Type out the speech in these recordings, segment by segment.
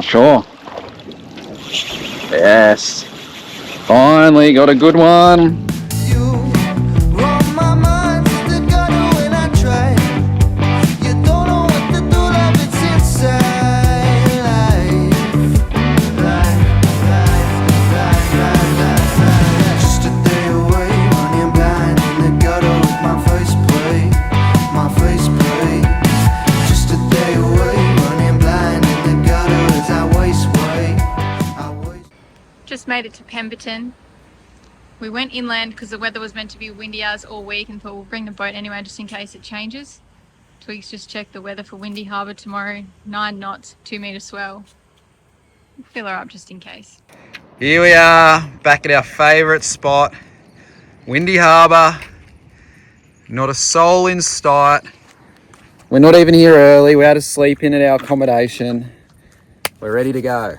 not sure. Yes. Finally got a good one. Just made it to Pemberton. We went inland because the weather was meant to be windy as all week, and thought we'll bring the boat anyway just in case it changes. Twigs just checked the weather for Windy Harbour tomorrow. 9 knots, 2 metre swell. We'll fill her up just in case. Here we are, back at our favourite spot, Windy Harbour. Not a soul in sight. We're not even here early. We had to sleep in at our accommodation. We're ready to go.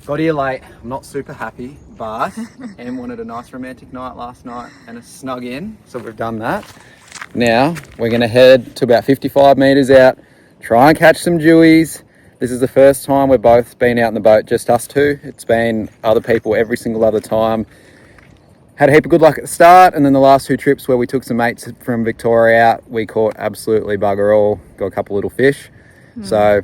Got here late. I'm not super happy, but Em wanted a nice romantic night last night and a snug in, so we've done that. Now we're going to head to about 55 metres out, try and catch some dewies. This is the first time we've both been out in the boat, just us two. It's been other people every single other time. Had a heap of good luck at the start, and then the last 2 trips where we took some mates from Victoria out, we caught absolutely bugger all. Got a couple little fish. So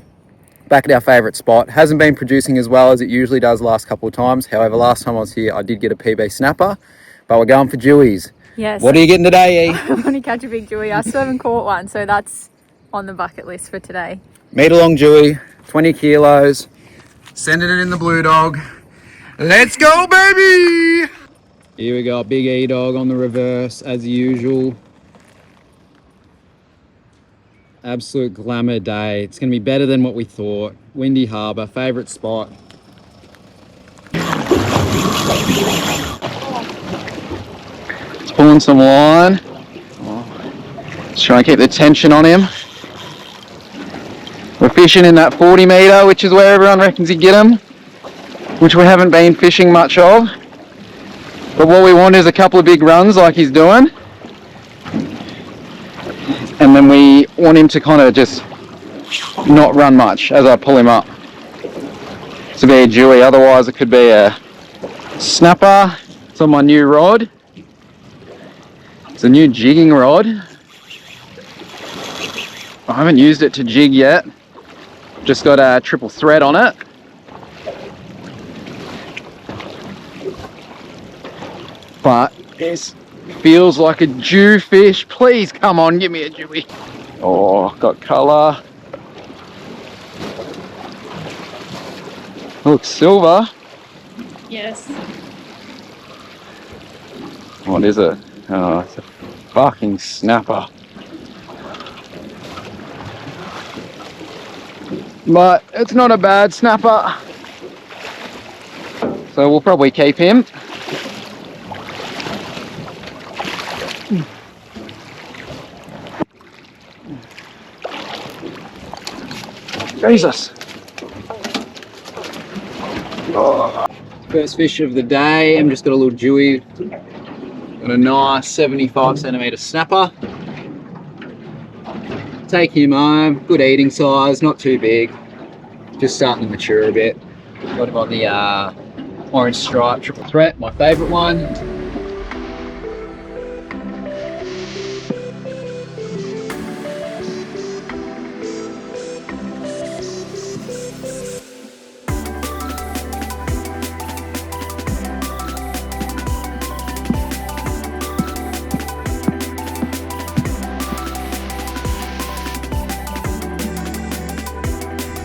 back at our favourite spot. Hasn't been producing as well as it usually does the last couple of times. However, last time I was here, I did get a PB snapper, but we're going for dewies. Yes. What are you getting today, E? I want to catch a big dewey. I still haven't caught one, so that's on the bucket list for today. Metre long dewey, 20 kilos. Sending it in the blue dog. Let's go, baby! Here we go, big E-dog on the reverse as usual. Absolute glamour day. It's going to be better than what we thought. Windy Harbour, favourite spot. It's pulling some line. Just trying to keep the tension on him. We're fishing in that 40 metre, which is where everyone reckons you get them, which we haven't been fishing much of. But what we want is a couple of big runs like he's doing. And then we want him to kind of just not run much as I pull him up. To be a dewey, otherwise it could be a snapper. It's on my new rod. It's a new jigging rod. I haven't used it to jig yet. Just got a triple thread on it. But this feels like a Dhu fish. Please come on, give me a dewey. Oh, got colour. Looks silver. Yes. What is it? Oh, it's a fucking snapper. But it's not a bad snapper. So we'll probably keep him. Jesus. Oh. First fish of the day. I'm just got a little dewey. Got a nice 75 centimetre snapper. Take him home. Good eating size, not too big. Just starting to mature a bit. Got him on the orange stripe triple threat, my favourite one.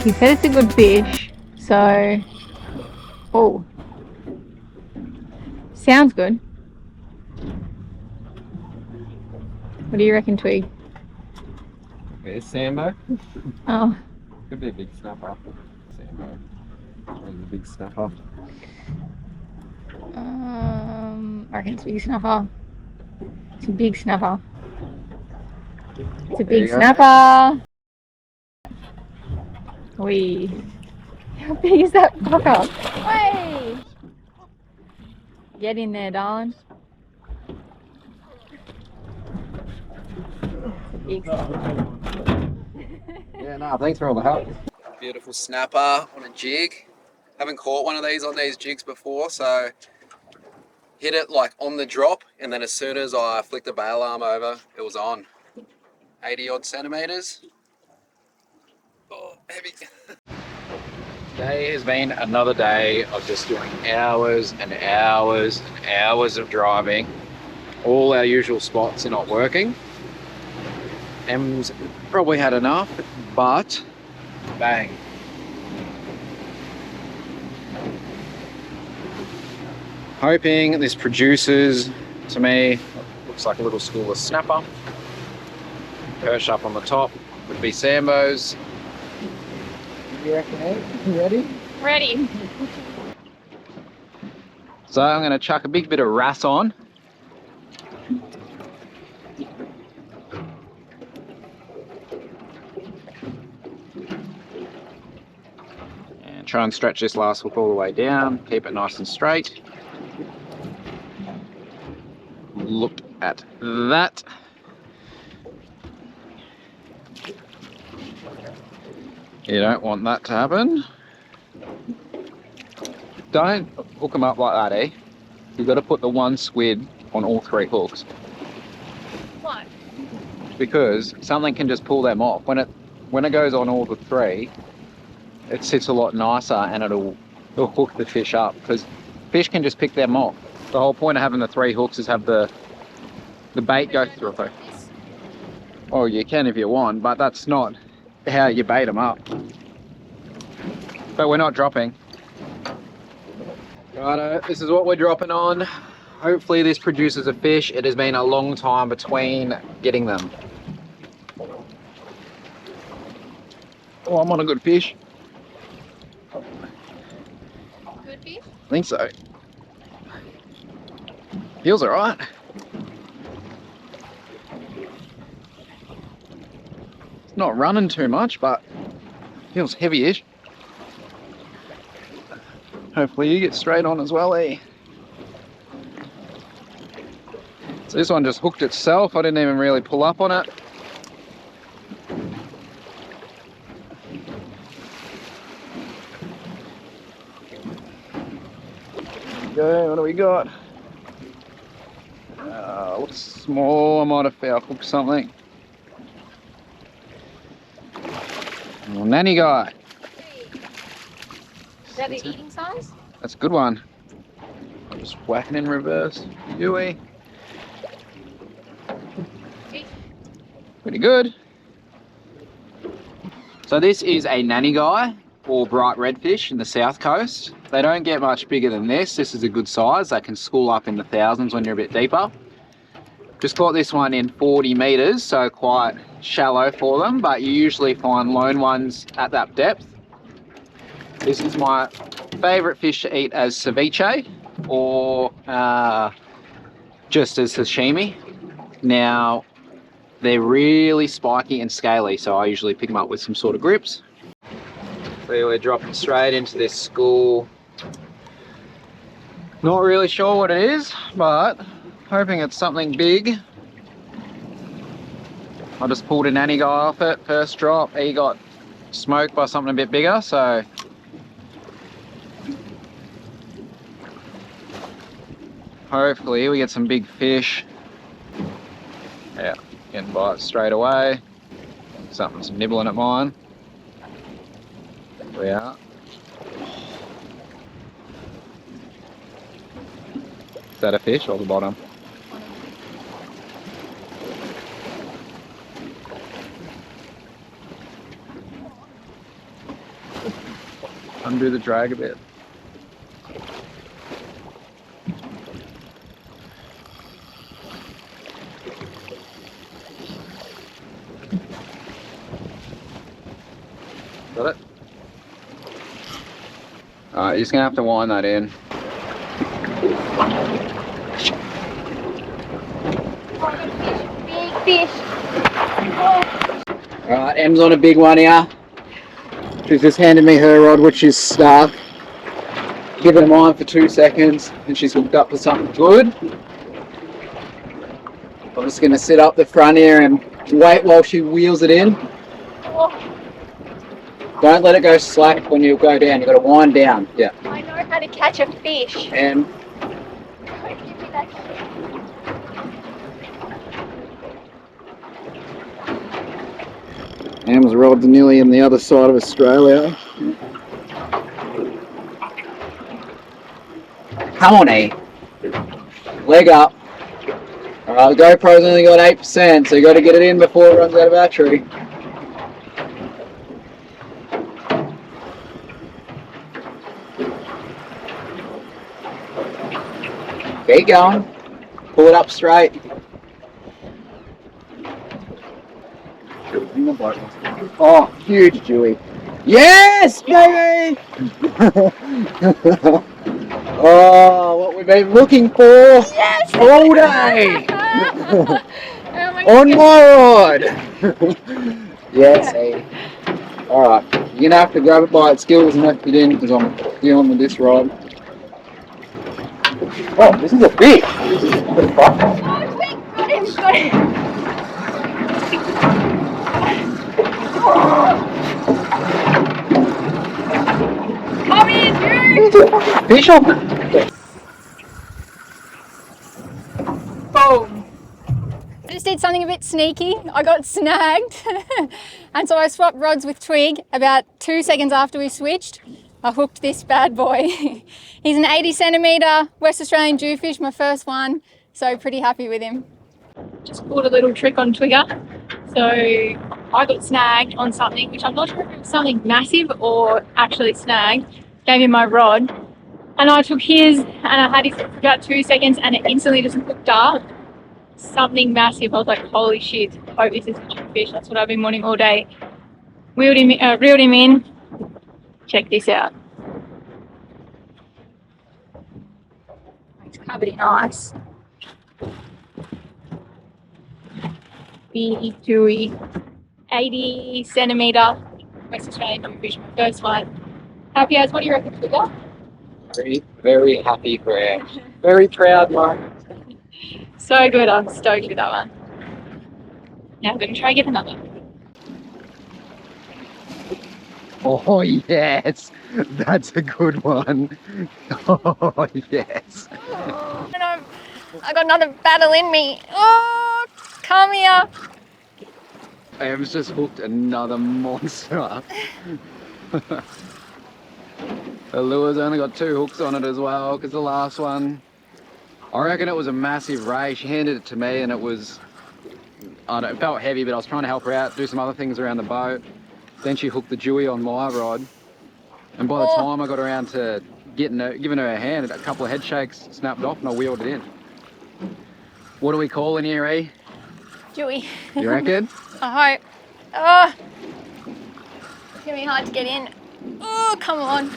He said it's a good fish, so... Oh. Sounds good. What do you reckon, Twig? There's Sambo. Oh. Could be a big snapper. Sambo. There's a big snapper. I reckon it's a big snapper. It's a big snapper. It's a big snapper. Wee. How big is that fucker? Hey! Get in there, darling. It's a big snapper. Yeah, no, thanks for all the help. Beautiful snapper on a jig. Haven't caught one of these on these jigs before, so hit it like on the drop, and then as soon as I flicked the bail arm over, it was on. 80 odd centimeters. Oh, heavy. Today has been another day of just doing hours and hours and hours of driving. All our usual spots are not working. Em's probably had enough, but bang. Hoping this produces, to me, looks like a little school of snapper. Perch up on the top would be Sambo's. You reckon, Em? You ready? Ready. So I'm going to chuck a big bit of wrasse on. And try and stretch this last hook all the way down. Keep it nice and straight. Look at that. You don't want that to happen. Don't hook them up like that, eh? You've got to put the one squid on all three hooks. Why? Because something can just pull them off. When it goes on all the three, it sits a lot nicer and it'll hook the fish up, because fish can just pick them off. The whole point of having the three hooks is have the bait go through. Oh, you can if you want, but that's not how you bait them up. But we're not dropping. Righto, this is what we're dropping on. Hopefully this produces a fish. It has been a long time between getting them. Oh, I'm on a good fish. Good fish? I think so. Feels alright. It's not running too much, but feels heavy-ish. Hopefully you get straight on as well, eh? So this one just hooked itself. I didn't even really pull up on it. Go, what do we got? Looks small. I might have foul hooked something. Oh, nanny guy. Is that the eating size? That's a good one. I'm just whacking in reverse. Yui. Pretty good. So this is a nanny guy, or bright redfish in the south coast. They don't get much bigger than this. This is a good size. They can school up in the thousands when you're a bit deeper. Just caught this one in 40 meters, so quite shallow for them, but you usually find lone ones at that depth. This is my favorite fish to eat as ceviche or just as sashimi. Now, they're really spiky and scaly, so I usually pick them up with some sort of grips. So we're dropping straight into this school. Not really sure what it is, but hoping it's something big. I just pulled a nanny guy off it, first drop. He got smoked by something a bit bigger, so hopefully we get some big fish. Yeah, getting bites straight away. Something's nibbling at mine. There we are. Is that a fish or the bottom? Undo the drag a bit. Got it? Alright, you're just gonna have to wind that in. Big fish. Alright, Em's on a big one here. She's just handed me her rod, which is stuck. Given it mine for 2 seconds, and she's hooked up for something good. I'm just going to sit up the front here and wait while she wheels it in. Don't let it go slack when you go down. You've got to wind down. Yeah. I know how to catch a fish. And Don't give me that shit. Am's rod's nearly in the other side of Australia. Come on, E. Leg up. Alright, the GoPro's only got 8%, so you got to get it in before it runs out of battery. Keep going. Pull it up straight. Oh, huge Dewey. Yes, baby! Oh, what we've been looking for Yes! all day! Oh my On God. my rod! Yes, hey. Alright, you're gonna have to grab it by its gills and lift it in because I'm dealing with this rod. Oh, this is a fish! What the fuck? Oh, quick! Got him! Got him! Come in, dude! Fish on it! Boom! I just did something a bit sneaky. I got snagged. And so I swapped rods with Twig. About 2 seconds after we switched, I hooked this bad boy. He's an 80 centimetre West Australian Dhu Fish, my first one. So pretty happy with him. Just pulled a little trick on Twigger. So I got snagged on something, which I'm not sure if it was something massive or actually snagged. Gave him my rod. And I took his and I had his for about 2 seconds and it instantly just hooked up. Something massive. I was like, holy shit, hope this is a Dhu Fish. That's what I've been wanting all day. Reeled him in. Check this out. It's covered in ice. Big, dewy, 80 centimetre West Australian Dhu Fish, my first one. Happy as, what do you reckon, Twitter? Very, very happy for Am. Very proud, Mark. So good, I'm stoked with that one. Now I'm going to try and get another. Oh, yes. That's a good one. Oh, yes. And I got another battle in me. Oh, come here. Am's just hooked another monster. The lure's only got 2 hooks on it as well, because the last one, I reckon it was a massive ray. She handed it to me and it was, I don't know, it felt heavy, but I was trying to help her out, do some other things around the boat. Then she hooked the Dewey on my rod. And by the time I got around to giving her a hand, a couple of head shakes snapped off and I wheeled it in. What do we call in here, eh? Dewey. You reckon? I hope. Oh, it's going to be hard to get in. Oh, come on.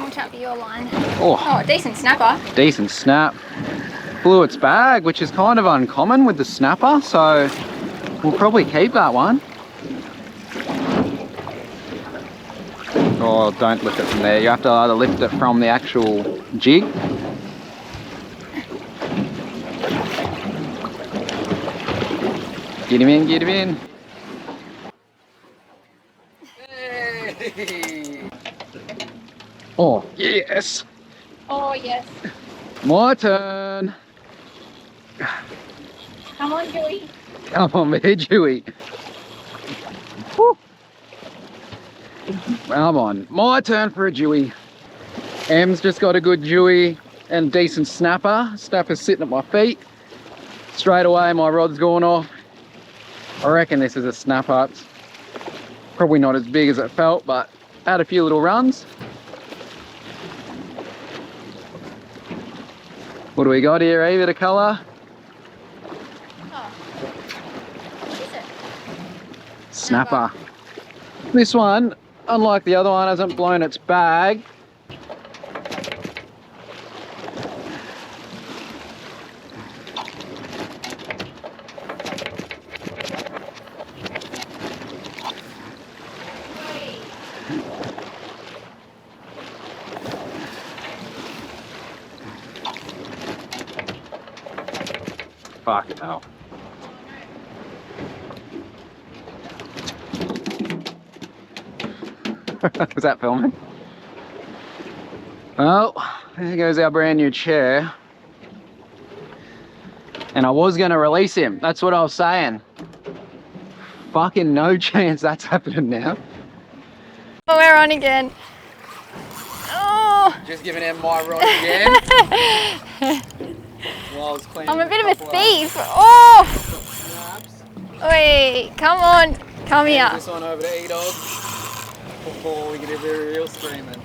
Watch out for your line. Oh, decent snapper. Decent snap. Blew its bag, which is kind of uncommon with the snapper, so we'll probably keep that one. Oh, don't lift it from there. You have to either lift it from the actual jig. Get him in, get him in. Hey. Oh, yes. Oh, yes. My turn. Come on, Dewey. Come on, there, Dewey. Woo. Come on, my turn for a Dewey. Em's just got a good Dewey and decent snapper. Snapper's sitting at my feet. Straight away, my rod's gone off. I reckon this is a snapper. It's probably not as big as it felt, but had a few little runs. What do we got here, Eva, the colour? Oh. What is it? Snapper. This one, unlike the other one, hasn't blown its bag. Fucking hell. Was that filming? Well, there goes our brand new chair. And I was going to release him. That's what I was saying. Fucking no chance that's happening now. Oh, we're on again. Oh! Just giving him my rod again. While I was cleaning I'm a bit of a couple thief. Oh! snaps. Wait, come on. Come here. This one over to E-Dog before we get a very real screaming.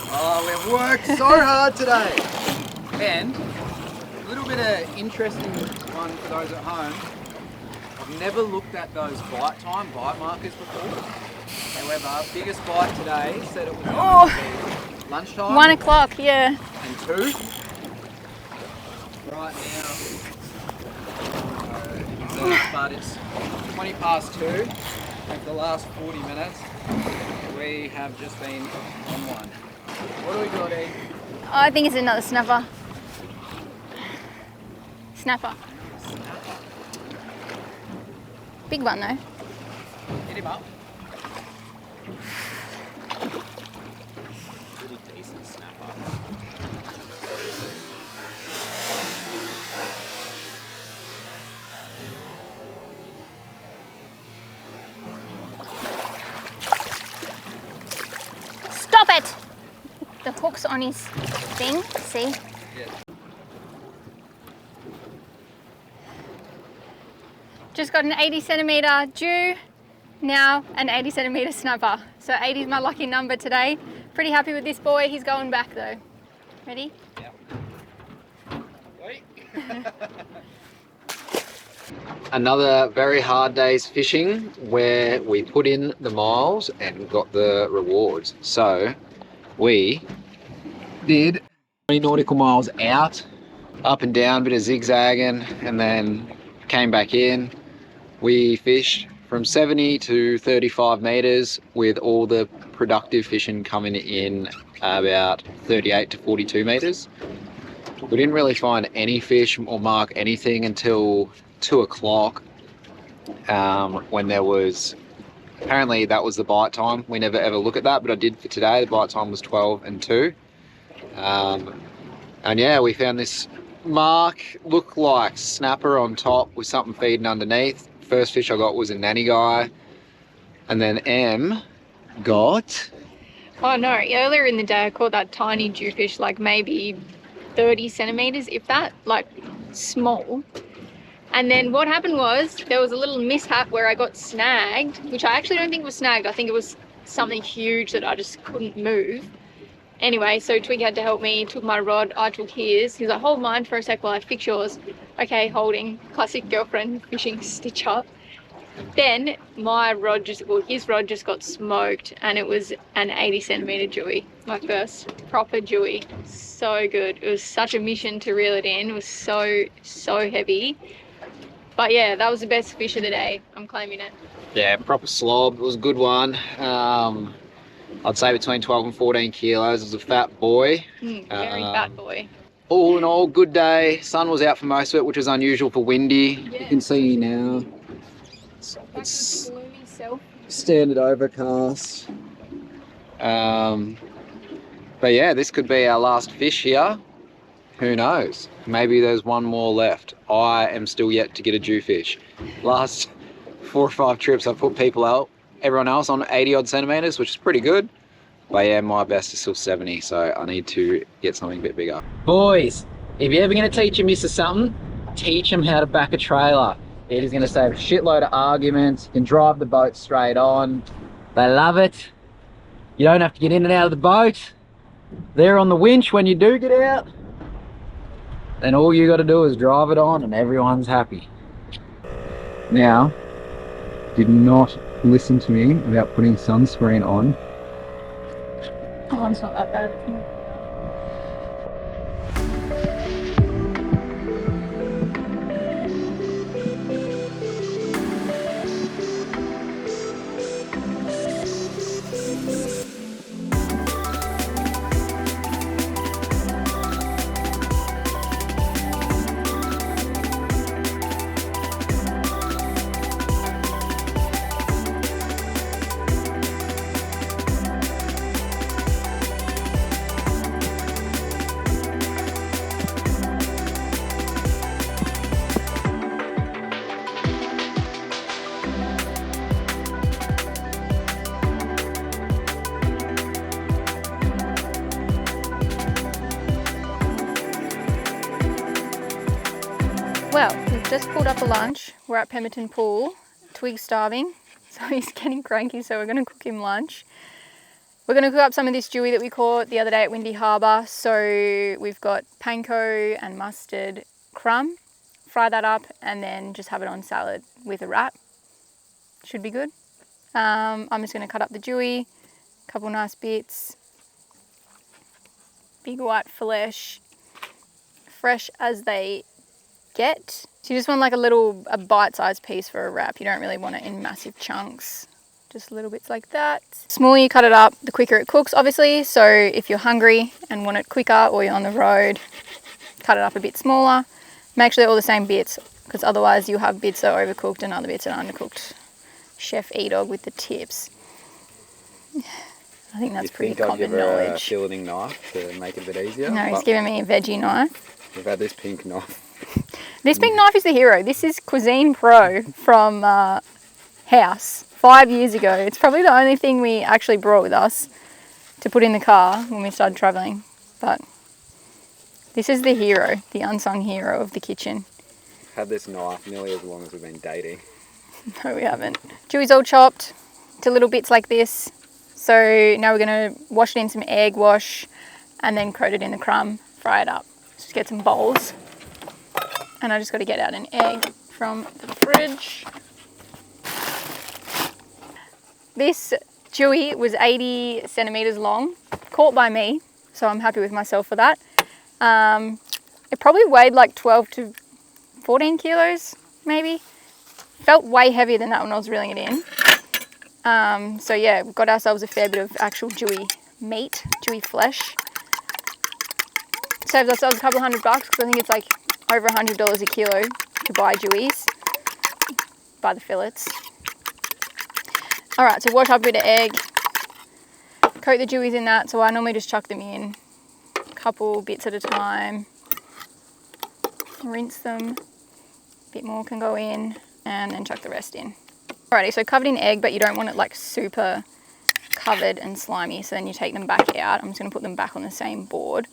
Oh, we've worked so hard today. And a little bit of interesting one for those at home. I've never looked at those bite markers before. However, biggest bite today said it was going to be lunchtime. 1 o'clock, yeah. And 2. Right now, but it's 20 past 2. And for the last 40 minutes, we have just been on one. What do we got, E? I think it's another snapper. Snapper. Big one though. Hit him up. Pretty decent snapper. Stop it! The hook's on his thing, see? Yeah. Just got an 80 centimetre Dhu, now an 80 centimetre snapper. So 80 is my lucky number today. Pretty happy with this boy, he's going back though. Ready? Yeah. Wait. Another very hard day's fishing where we put in the miles and got the rewards. So we did 20 nautical miles out, up and down, bit of zigzagging, and then came back in. We fished from 70 to 35 meters with all the productive fishing coming in about 38 to 42 meters. We didn't really find any fish or mark anything until 2 o'clock when there was, apparently that was the bite time. We never ever look at that, but I did for today. The bite time was 12 and 2. And yeah, we found this mark, looked like snapper on top with something feeding underneath. First fish I got was a nanny guy, and then M got... Oh no, earlier in the day I caught that tiny Dhu fish, like maybe 30 centimeters, if that, like small. And then what happened was there was a little mishap where I got snagged, which I actually don't think was snagged. I think it was something huge that I just couldn't move. Anyway, so Twig had to help me, took my rod, I took his. He was like, hold mine for a sec while I fix yours. Okay, holding, classic girlfriend fishing stitch up. Then my rod his rod just got smoked, and it was an 80 centimeter Dhu, my first proper Dhu. So good. It was such a mission to reel it in. It was so heavy. But yeah, that was the best fish of the day. I'm claiming it. Yeah, proper slob. It was a good one. I'd say between 12 and 14 kilos. It was a fat boy. Very fat boy. All in all, good day. Sun was out for most of it, which was unusual for windy. Yeah. You can see now. It's standard overcast. But yeah, this could be our last fish here. Who knows? Maybe there's one more left. I am still yet to get a Dhu fish. Last 4 or 5 trips I've put people out, everyone else on 80 odd centimeters, which is pretty good. But yeah, my best is still 70, so I need to get something a bit bigger. Boys, if you're ever going to teach your missus something, teach them how to back a trailer. It is going to save a shitload of arguments. You can drive the boat straight on. They love it. You don't have to get in and out of the boat. They're on the winch when you do get out. Then all you got to do is drive it on and everyone's happy. Now, did not listen to me about putting sunscreen on. Oh, it's not that bad. Well, we've just pulled up for lunch. We're at Pemberton Pool. Twig's starving, so he's getting cranky, so we're going to cook him lunch. We're going to cook up some of this dewy that we caught the other day at Windy Harbour. So we've got panko and mustard crumb. Fry that up and then just have it on salad with a wrap. Should be good. I'm just going to cut up the dewy, a couple nice bits. Big white flesh, fresh as they get. So you just want like a bite-sized piece for a wrap. You don't really want it in massive chunks. Just little bits like that. The smaller you cut it up, the quicker it cooks, obviously. So if you're hungry and want it quicker or you're on the road, cut it up a bit smaller. Make sure they're all the same bits, because otherwise you'll have bits that are overcooked and other bits that are undercooked. Chef E-Dog with the tips. I think that's pretty common knowledge. A filleting knife to make it a bit easier. No, he's giving me a veggie knife. We've had this pink knife. This pink knife is the hero. This is Cuisine Pro from House 5 years ago. It's probably the only thing we actually brought with us to put in the car when we started travelling. But this is the hero, the unsung hero of the kitchen. Had this knife nearly as long as we've been dating. No, we haven't. Dewy's all chopped to little bits like this. So now we're going to wash it in some egg wash and then coat it in the crumb, fry it up. Just get some bowls. And I just got to get out an egg from the fridge. This dewy was 80 centimetres long, caught by me, so I'm happy with myself for that. It probably weighed like 12 to 14 kilos, maybe. Felt way heavier than that when I was reeling it in. So yeah, we've got ourselves a fair bit of actual dewy meat, dewy flesh. Saved ourselves a couple $100 because I think it's like over $100 a kilo to buy dewies, buy the fillets. All right, so wash up a bit of egg, coat the dewies in that. So I normally just chuck them in a couple bits at a time, rinse them, a bit more can go in, and then chuck the rest in. Alrighty, so covered in egg, but you don't want it like super covered and slimy, so then you take them back out. I'm just going to put them back on the same board.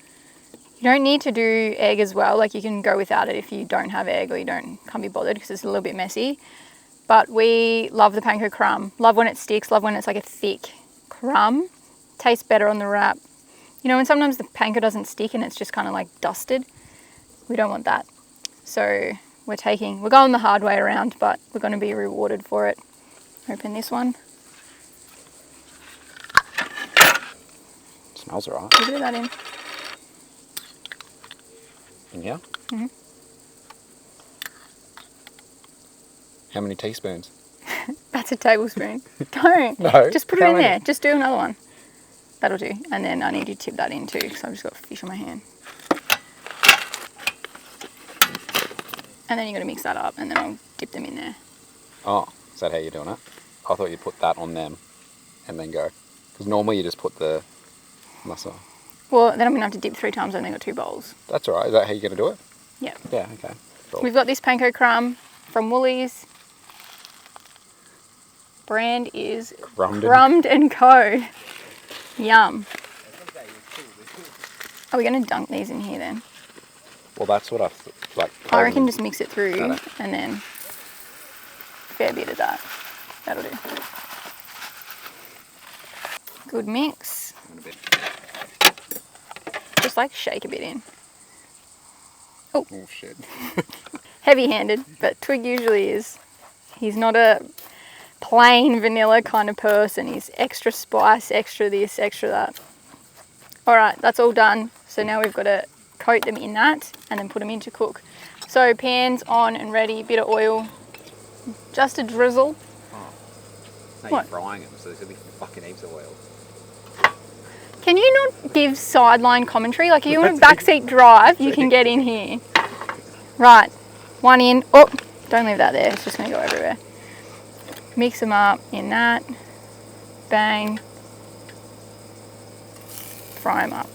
You don't need to do egg as well, like you can go without it if you don't have egg or you can't be bothered because it's a little bit messy. But we love the panko crumb. Love when it sticks, love when it's like a thick crumb. Tastes better on the wrap. You know, and sometimes the panko doesn't stick and it's just kind of like dusted. We don't want that. So we're going the hard way around, but we're going to be rewarded for it. Open this one. Smells alright. Put a bit of that in. In here? Mm-hmm. How many teaspoons? That's a tablespoon. Don't. No. Just put it in there. Just do another one. That'll do. And then I need you to tip that in too because I've just got fish on my hand. And then you're going to mix that up and then I'll dip them in there. Oh, is that how you're doing it? I thought you'd put that on them and then go. Because normally you just put the mussel. Well, then I'm going to have to dip 3 times. I've only got 2 bowls. That's all right. Is that how you're going to do it? Yeah. Yeah, okay. Cool. We've got this panko crumb from Woolies. Brand is Crumbed and Co. Yum. Are we going to dunk these in here then? Well, that's what I reckon just mix it through and then fair bit of that. That'll do. Good mix. Just like shake a bit in. Oh shit. Heavy-handed, but Twig usually is. He's not a plain vanilla kind of person. He's extra spice, extra this, extra that. All right, that's all done. So now we've got to coat them in that and then put them in to cook. So pan's on and ready, bit of oil, just a drizzle. Oh. No, What? you're frying them, so there's going to be fucking heaps of oil. Can you not give sideline commentary? Like, if you want a backseat drive, you can get in here. Right, one in. Oh, don't leave that there. It's just going to go everywhere. Mix them up in that. Bang. Fry them up.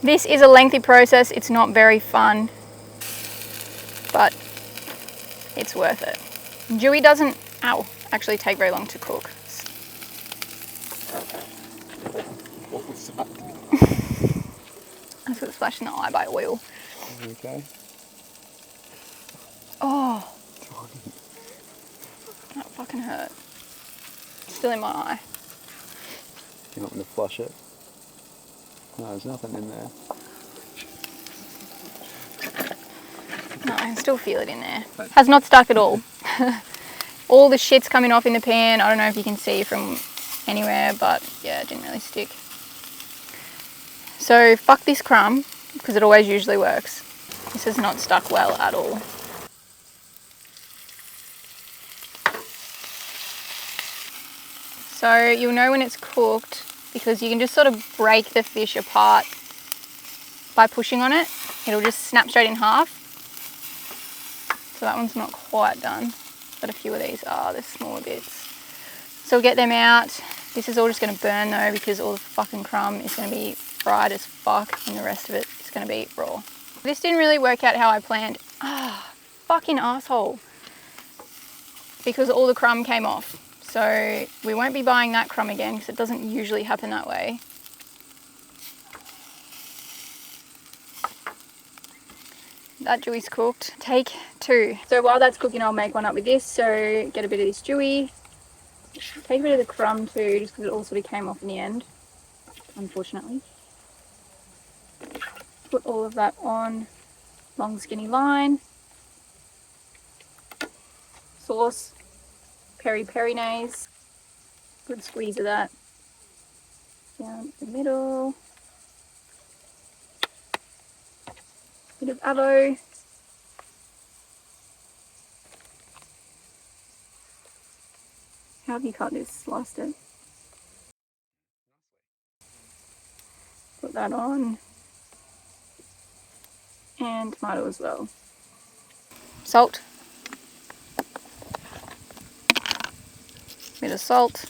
This is a lengthy process. It's not very fun, but it's worth it. Dewy doesn't, actually take very long to cook. What was that? I just got splashed in the eye by oil. Okay. fucking hurt. Still in my eye. You want me to flush it? No, there's nothing in there. No, I can still feel it in there. Has not stuck at all. All the shit's coming off in the pan. I don't know if you can see from anywhere, but yeah, it didn't really stick. So fuck this crumb, because it always usually works. This has not stuck well at all. So you'll know when it's cooked because you can just sort of break the fish apart by pushing on it. It'll just snap straight in half. So that one's not quite done, but a few of these are, they're smaller bits. So we'll get them out. This is all just going to burn though because all the fucking crumb is going to be fried as fuck and the rest of it is going to be raw. This didn't really work out how I planned. Ah, fucking asshole. Because all the crumb came off. So we won't be buying that crumb again because it doesn't usually happen that way. That Dewey's cooked. Take 2. So while that's cooking, I'll make one up with this. So get a bit of this Dewey. Take a bit of the crumb too, just because it all sort of came off in the end, unfortunately. Put all of that on long skinny line. Sauce, peri mayonnaise. Good squeeze of that down the middle. Bit of avo. How have you cut this? Sliced it. Put that on. And tomato as well. Salt. Bit of salt.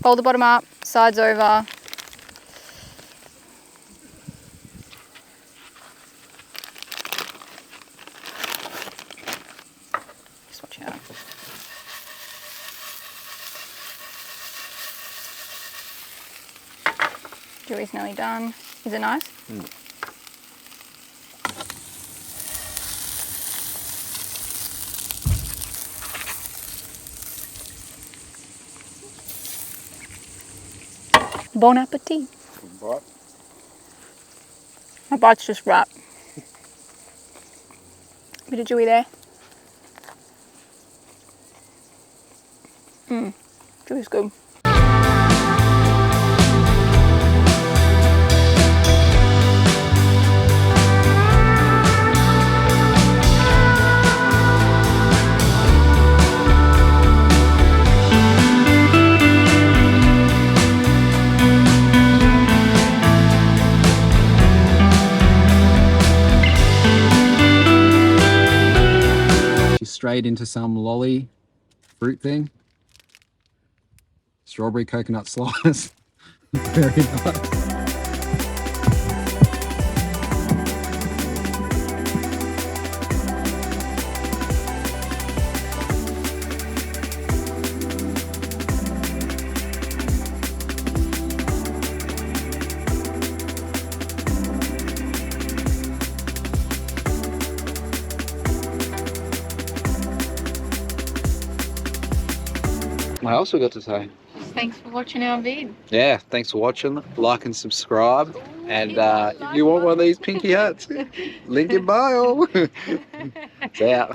Fold the bottom up, sides over. Just watch out. Dewey's nearly done. Is it nice? Mm. Bon appetit. Bite. My bite's just right. Bit of Dewey there. Dewey's good. Straight into some lolly fruit thing. Strawberry coconut slice. Very nice. What else we got to say? Thanks for watching our vid. Yeah, thanks for watching. Like and subscribe. And if you want one of these pinky hats, link in bio. See ya.